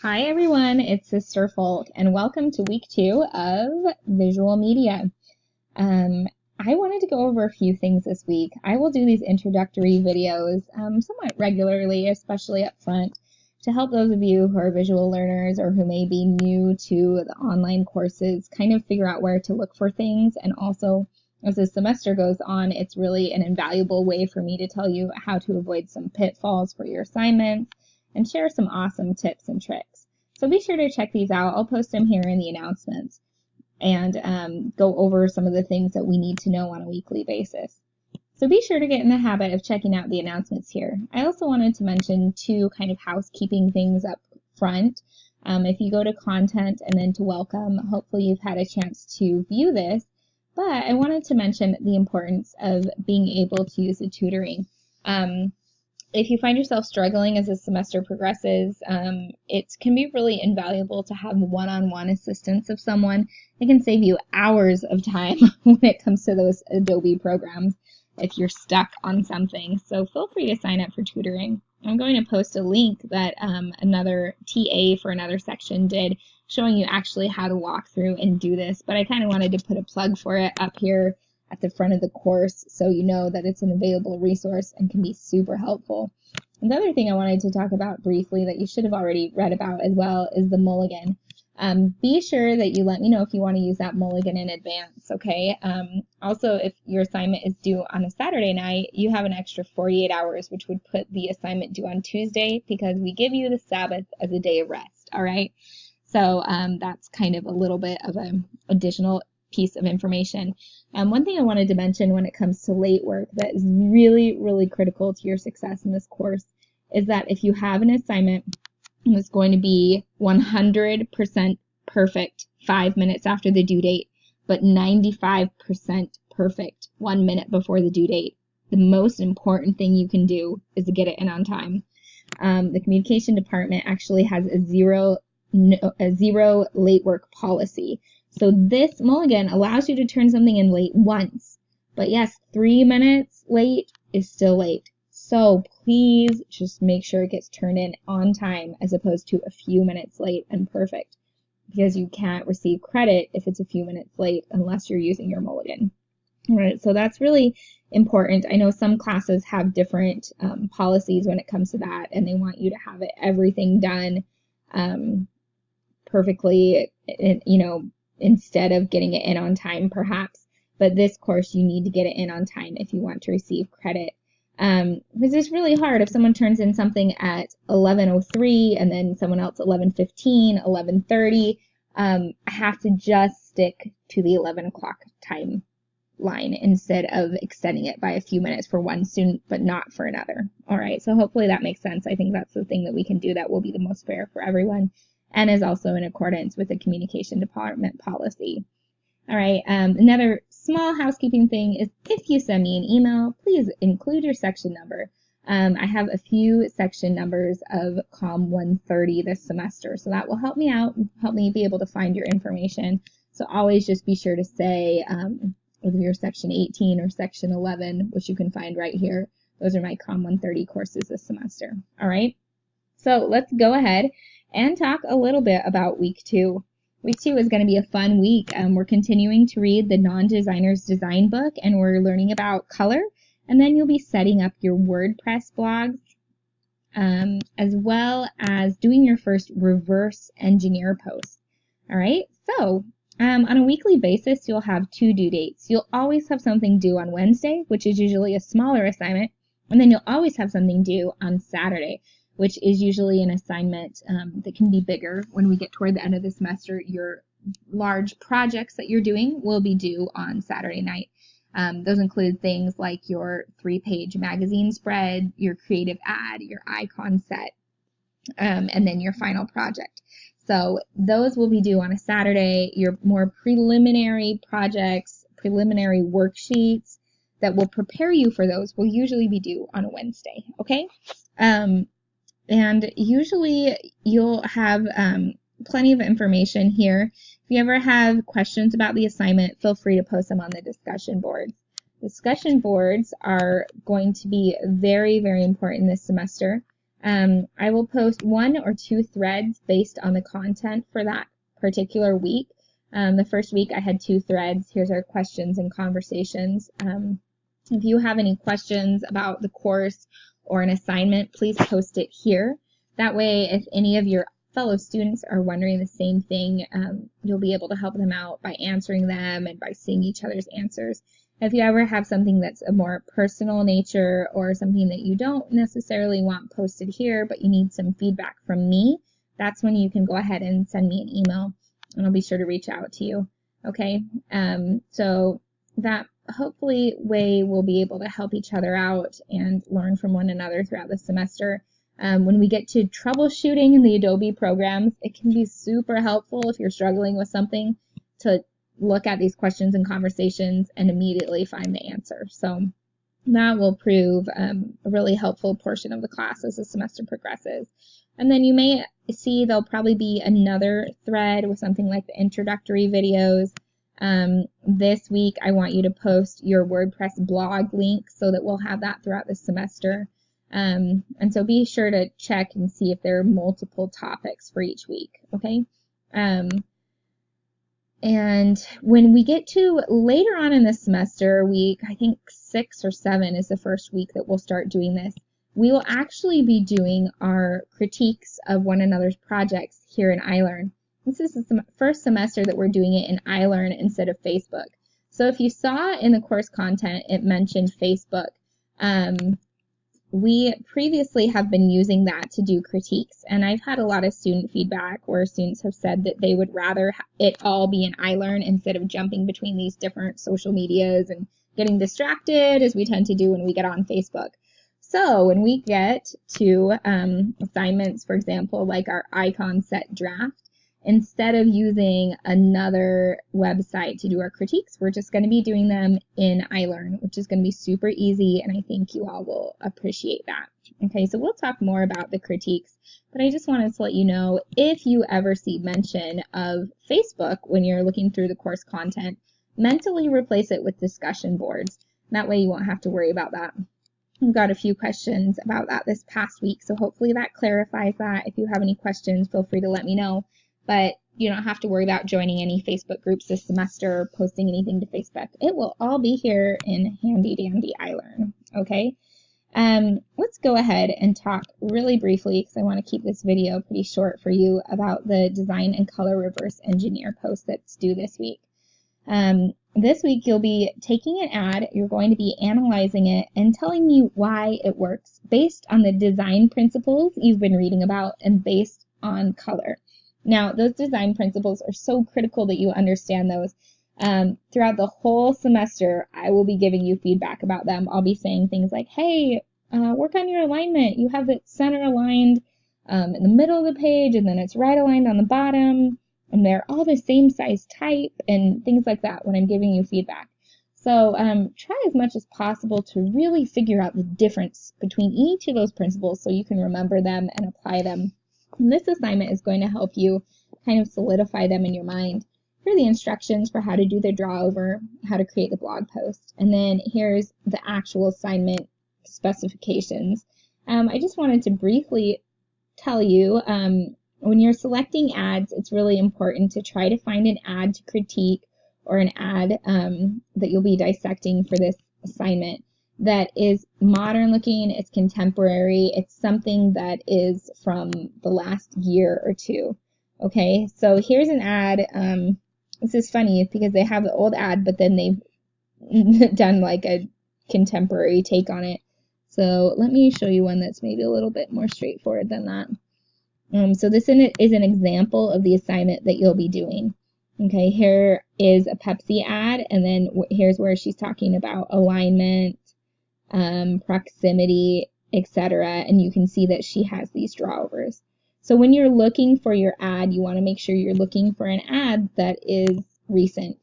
Hi everyone, it's Sister Foulk, and welcome to week 2 of visual media. I wanted to go over a few things this week. I will do these introductory videos somewhat regularly, especially up front, to help those of you who are visual learners or who may be new to the online courses kind of figure out where to look for things. And also, as the semester goes on, it's really an invaluable way for me to tell you how to avoid some pitfalls for your assignments and share some awesome tips and tricks. So be sure to check these out. I'll post them here in the announcements and go over some of the things that we need to know on a weekly basis. So be sure to get in the habit of checking out the announcements here. I also wanted to mention 2 kind of housekeeping things up front. If you go to content and then to welcome, hopefully you've had a chance to view this, but I wanted to mention the importance of being able to use the tutoring. If you find yourself struggling as the semester progresses, it can be really invaluable to have one-on-one assistance of someone. It can save you hours of time when it comes to those Adobe programs if you're stuck on something. So feel free to sign up for tutoring. I'm going to post a link that another TA for another section did, showing you actually how to walk through and do this. But I kind of wanted to put a plug for it up here at the front of the course so you know that it's an available resource and can be super helpful. Another thing I wanted to talk about briefly that you should have already read about as well is the mulligan. Be sure that you let me know if you want to use that mulligan in advance, okay? Also, if your assignment is due on a Saturday night, you have an extra 48 hours, which would put the assignment due on Tuesday because we give you the Sabbath as a day of rest, all right? So that's kind of a little bit of an additional piece of information. One thing I wanted to mention when it comes to late work that is really, really critical to your success in this course is that if you have an assignment that's going to be 100% perfect 5 minutes after the due date, but 95% perfect 1 minute before the due date, the most important thing you can do is to get it in on time. The communication department actually has a zero late work policy. So this mulligan allows you to turn something in late once. But yes, 3 minutes late is still late. So please just make sure it gets turned in on time as opposed to a few minutes late and perfect. Because you can't receive credit if it's a few minutes late unless you're using your mulligan. All right, so that's really important. I know some classes have different policies when it comes to that, and they want you to have everything done perfectly, instead of getting it in on time, perhaps. But this course, you need to get it in on time if you want to receive credit. Because it's really hard if someone turns in something at 11:03 and then someone else 11:15, 11:30. I have to just stick to the 11 o'clock time line instead of extending it by a few minutes for one student, but not for another. All right, so hopefully that makes sense. I think that's the thing that we can do that will be the most fair for everyone and is also in accordance with the communication department policy. All right, another small housekeeping thing is if you send me an email, please include your section number. I have a few section numbers of COMM 130 this semester, so that will help me out, help me be able to find your information. So always just be sure to say whether you're section 18 or section 11, which you can find right here. Those are my COMM 130 courses this semester. All right, so let's go ahead and talk a little bit about week 2. Week 2 is going to be a fun week. We're continuing to read the Non-Designer's Design book, and we're learning about color. And then you'll be setting up your WordPress blogs, as well as doing your first reverse engineer post. All right, so on a weekly basis, you'll have 2 due dates. You'll always have something due on Wednesday, which is usually a smaller assignment, and then you'll always have something due on Saturday, which is usually an assignment that can be bigger. When we get toward the end of the semester, your large projects that you're doing will be due on Saturday night. Those include things like your 3-page magazine spread, your creative ad, your icon set, and then your final project. So those will be due on a Saturday. Your more preliminary projects, preliminary worksheets that will prepare you for those will usually be due on a Wednesday, okay? And usually you'll have plenty of information here. If you ever have questions about the assignment, feel free to post them on the discussion boards. Discussion boards are going to be very, very important this semester. I will post 1 or 2 threads based on the content for that particular week. The first week I had 2 threads. Here's our questions and conversations. If you have any questions about the course or an assignment, please post it here. That way, if any of your fellow students are wondering the same thing, you'll be able to help them out by answering them and by seeing each other's answers. If you ever have something that's a more personal nature or something that you don't necessarily want posted here, but you need some feedback from me, that's when you can go ahead and send me an email, and I'll be sure to reach out to you. Okay, so that hopefully way we'll be able to help each other out and learn from one another throughout the semester. When we get to troubleshooting in the Adobe programs, it can be super helpful if you're struggling with something to look at these questions and conversations and immediately find the answer. So that will prove a really helpful portion of the class as the semester progresses. And then you may see there'll probably be another thread with something like the introductory videos. This week I want you to post your WordPress blog link so that we'll have that throughout the semester. And so be sure to check and see if there are multiple topics for each week, okay? And when we get to later on in the semester, week, I think 6 or 7 is the first week that we'll start doing this. We will actually be doing our critiques of one another's projects here in iLearn. This is the first semester that we're doing it in iLearn instead of Facebook. So if you saw in the course content, it mentioned Facebook. We previously have been using that to do critiques, and I've had a lot of student feedback where students have said that they would rather it all be in iLearn instead of jumping between these different social medias and getting distracted as we tend to do when we get on Facebook. So when we get to assignments, for example, like our icon set draft, instead of using another website to do our critiques, we're just going to be doing them in iLearn, which is going to be super easy, and I think you all will appreciate that. Okay, so we'll talk more about the critiques, but I just wanted to let you know, if you ever see mention of Facebook when you're looking through the course content, mentally replace it with discussion boards. That way you won't have to worry about that. We've got a few questions about that this past week, so hopefully that clarifies that. If you have any questions, feel free to let me know. But you don't have to worry about joining any Facebook groups this semester or posting anything to Facebook. It will all be here in handy dandy iLearn, okay? Let's go ahead and talk really briefly, because I want to keep this video pretty short for you, about the design and color reverse engineer post that's due this week. This week you'll be taking an ad, you're going to be analyzing it and telling me why it works based on the design principles you've been reading about and based on color. Now, those design principles are so critical that you understand those. Throughout the whole semester, I will be giving you feedback about them. I'll be saying things like, hey, work on your alignment. You have it center aligned in the middle of the page, and then it's right aligned on the bottom, and they're all the same size type, and things like that when I'm giving you feedback. So try as much as possible to really figure out the difference between each of those principles so you can remember them and apply them. And this assignment is going to help you kind of solidify them in your mind. Here are the instructions for how to do the draw over, how to create the blog post, and then here's the actual assignment specifications. I just wanted to briefly tell you, when you're selecting ads, it's really important to try to find an ad to critique or an ad that you'll be dissecting for this assignment that is modern looking, it's contemporary, it's something that is from the last year or two. Okay, so here's an ad. This is funny because they have the old ad, but then they've done like a contemporary take on it. So let me show you one that's maybe a little bit more straightforward than that. So this is an example of the assignment that you'll be doing. Okay, here is a Pepsi ad, and then here's where she's talking about alignment, proximity, etc. And you can see that she has these drawovers. So when you're looking for your ad, you want to make sure you're looking for an ad that is recent.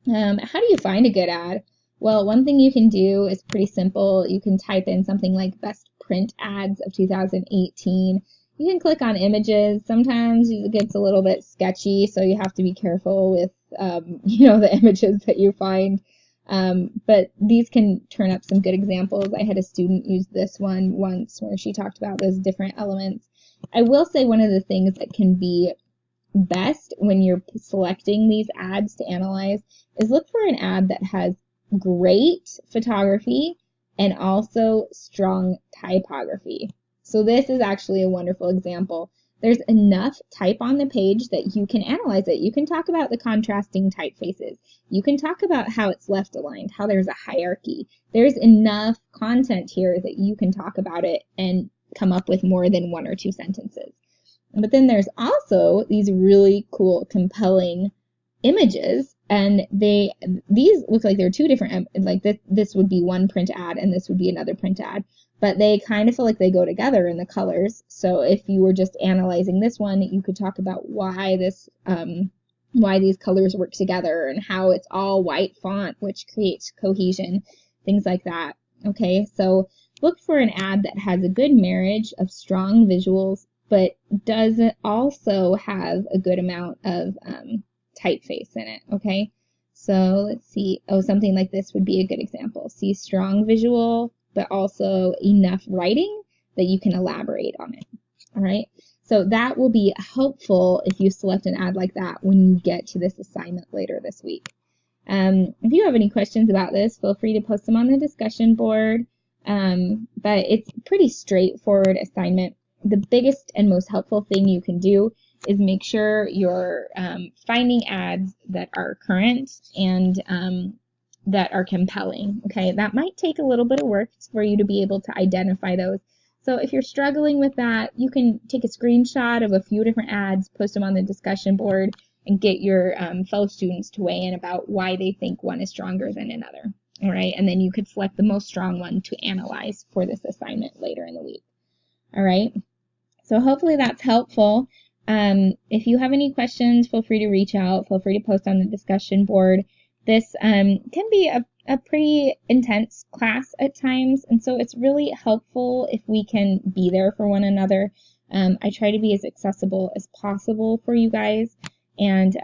How do you find a good ad? Well, one thing you can do is pretty simple. You can type in something like best print ads of 2018. You can click on images. Sometimes it gets a little bit sketchy, so you have to be careful with the images that you find. But these can turn up some good examples. I had a student use this one once where she talked about those different elements. I will say one of the things that can be best when you're selecting these ads to analyze is look for an ad that has great photography and also strong typography. So this is actually a wonderful example. There's enough type on the page that you can analyze it. You can talk about the contrasting typefaces. You can talk about how it's left aligned, how there's a hierarchy. There's enough content here that you can talk about it and come up with more than 1 or 2 sentences. But then there's also these really cool, compelling images, and these look like they're 2 different, like this would be one print ad and this would be another print ad, but they kind of feel like they go together in the colors. So if you were just analyzing this one, you could talk about why these colors work together and how it's all white font, which creates cohesion, things like that. Okay, so look for an ad that has a good marriage of strong visuals, but does also have a good amount of typeface in it, okay? So let's see. Oh, something like this would be a good example. See, strong visual, but also enough writing that you can elaborate on it, all right? So that will be helpful if you select an ad like that when you get to this assignment later this week. If you have any questions about this, feel free to post them on the discussion board, but it's a pretty straightforward assignment. The biggest and most helpful thing you can do is make sure you're finding ads that are current and that are compelling. Okay, that might take a little bit of work for you to be able to identify those. So if you're struggling with that, you can take a screenshot of a few different ads, post them on the discussion board, and get your fellow students to weigh in about why they think one is stronger than another. All right, and then you could select the most strong one to analyze for this assignment later in the week. All right, so hopefully that's helpful. If you have any questions, feel free to reach out. Feel free to post on the discussion board. This can be a pretty intense class at times, and so it's really helpful if we can be there for one another. I try to be as accessible as possible for you guys, and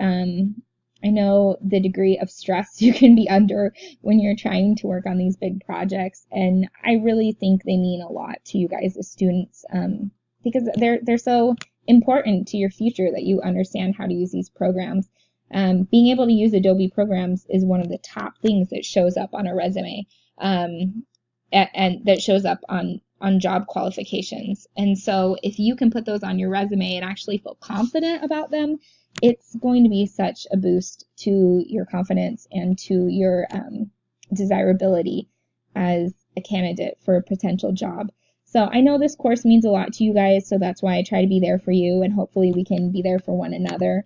I know the degree of stress you can be under when you're trying to work on these big projects, and I really think they mean a lot to you guys as students, because they're so important to your future that you understand how to use these programs. Being able to use Adobe programs is one of the top things that shows up on a resume, and that shows up on job qualifications. And so if you can put those on your resume and actually feel confident about them, it's going to be such a boost to your confidence and to your desirability as a candidate for a potential job. So I know this course means a lot to you guys, so that's why I try to be there for you, and hopefully we can be there for one another.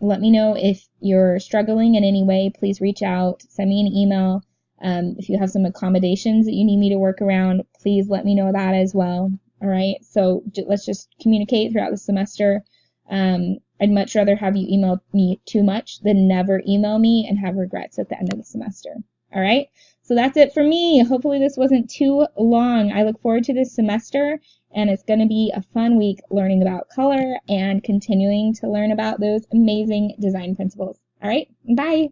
Let me know if you're struggling in any way. Please reach out, send me an email. If you have some accommodations that you need me to work around, please let me know that as well. All right, so let's just communicate throughout the semester. I'd much rather have you email me too much than never email me and have regrets at the end of the semester. All right, so that's it for me. Hopefully this wasn't too long. I look forward to this semester, and it's going to be a fun week learning about color and continuing to learn about those amazing design principles. All right, bye.